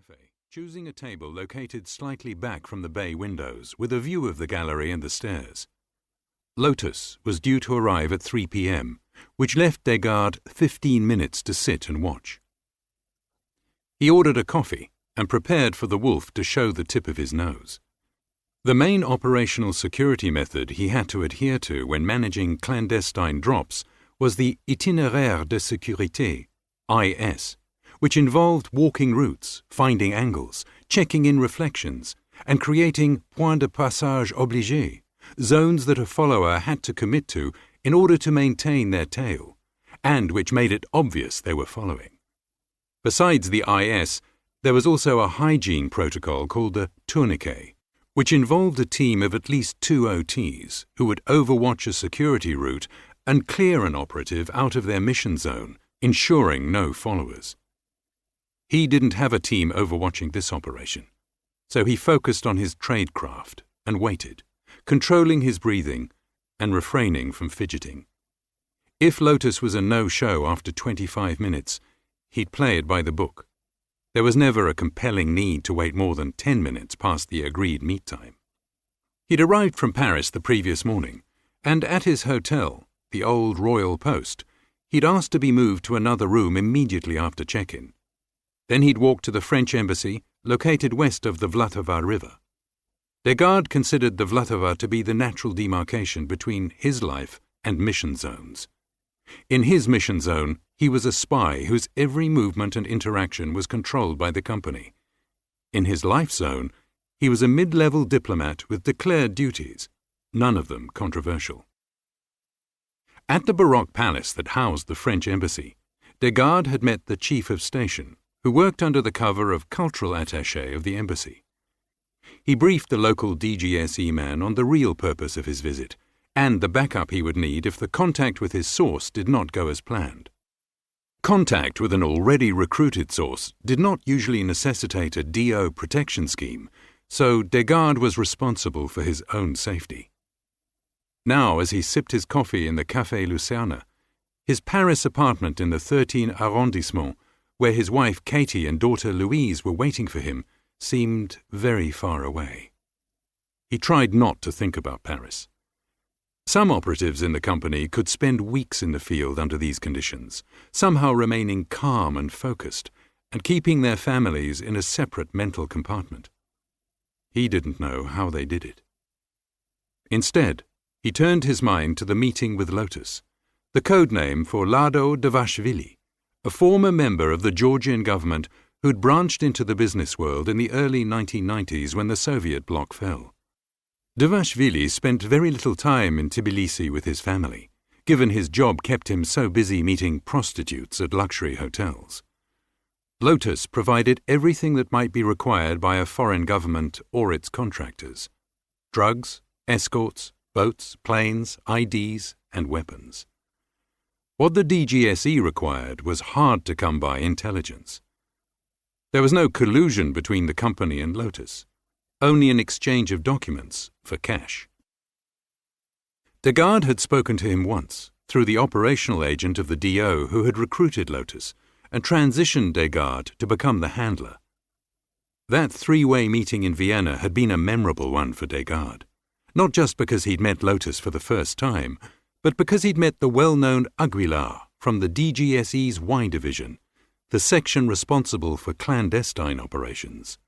cafe, choosing a table located slightly back from the bay windows with a view of the gallery and the stairs. Lotus was due to arrive at 3 p.m., which left Desgardes 15 minutes to sit and watch. He ordered a coffee and prepared for the wolf to show the tip of his nose. The main operational security method he had to adhere to when managing clandestine drops was the itinéraire de sécurité, IS, which involved walking routes, finding angles, checking in reflections, and creating points de passage obligés, zones that a follower had to commit to in order to maintain their tail, and which made it obvious they were following. Besides the IS, there was also a hygiene protocol called the tourniquet, which involved a team of at least 2 OTs who would overwatch a security route and clear an operative out of their mission zone, ensuring no followers. He didn't have a team overwatching this operation, so he focused on his tradecraft and waited, controlling his breathing and refraining from fidgeting. If Lotus was a no-show after 25 minutes, he'd play it by the book. There was never a compelling need to wait more than 10 minutes past the agreed meet time. He'd arrived from Paris the previous morning, and at his hotel, the Old Royal Post, he'd asked to be moved to another room immediately after check-in. Then he'd walked to the French embassy, located west of the Vltava River. Desgardes considered the Vltava to be the natural demarcation between his life and mission zones. In his mission zone, he was a spy whose every movement and interaction was controlled by the company. In his life zone, he was a mid-level diplomat with declared duties, none of them controversial. At the Baroque palace that housed the French embassy, Desgardes had met the chief of station, who worked under the cover of cultural attaché of the embassy. He briefed the local DGSE man on the real purpose of his visit, and the backup he would need if the contact with his source did not go as planned. Contact with an already recruited source did not usually necessitate a DO protection scheme, so Desgardes was responsible for his own safety. Now, as he sipped his coffee in the Café Lucerne, his Paris apartment in the 13th arrondissement, where his wife Katie and daughter Louise were waiting for him, seemed very far away. He tried not to think about Paris. Some operatives in the company could spend weeks in the field under these conditions, somehow remaining calm and focused, and keeping their families in a separate mental compartment. He didn't know how they did it. Instead, he turned his mind to the meeting with Lotus, the code name for Lado Davashvili, a former member of the Georgian government who'd branched into the business world in the early 1990s when the Soviet bloc fell. Davashvili spent very little time in Tbilisi with his family, given his job kept him so busy meeting prostitutes at luxury hotels. Lotus provided everything that might be required by a foreign government or its contractors: drugs, escorts, boats, planes, IDs, and weapons. What the DGSE required was hard-to-come-by intelligence. There was no collusion between the company and Lotus, only an exchange of documents for cash. Desgardes had spoken to him once, through the operational agent of the DO who had recruited Lotus, and transitioned Desgardes to become the handler. That three-way meeting in Vienna had been a memorable one for Desgardes, not just because he'd met Lotus for the first time, but because he'd met the well-known Aguilar from the DGSE's Y division, the section responsible for clandestine operations.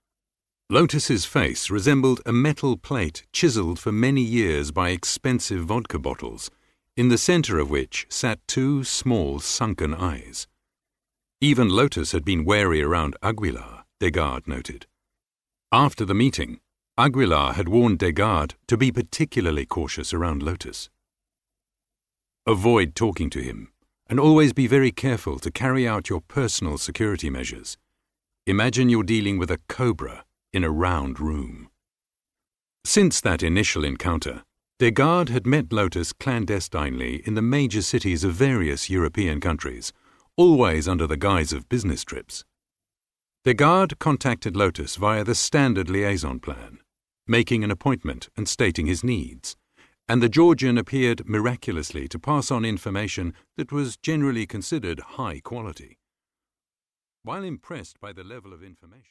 Lotus's face resembled a metal plate chiseled for many years by expensive vodka bottles, in the center of which sat 2 small sunken eyes. Even Lotus had been wary around Aguilar, Desgardes noted. After the meeting, Aguilar had warned Desgardes to be particularly cautious around Lotus. Avoid talking to him, and always be very careful to carry out your personal security measures. Imagine you're dealing with a cobra in a round room. Since that initial encounter, Desgardes had met Lotus clandestinely in the major cities of various European countries, always under the guise of business trips. Desgardes contacted Lotus via the standard liaison plan, making an appointment and stating his needs, and the Georgian appeared miraculously to pass on information that was generally considered high quality. While impressed by the level of information,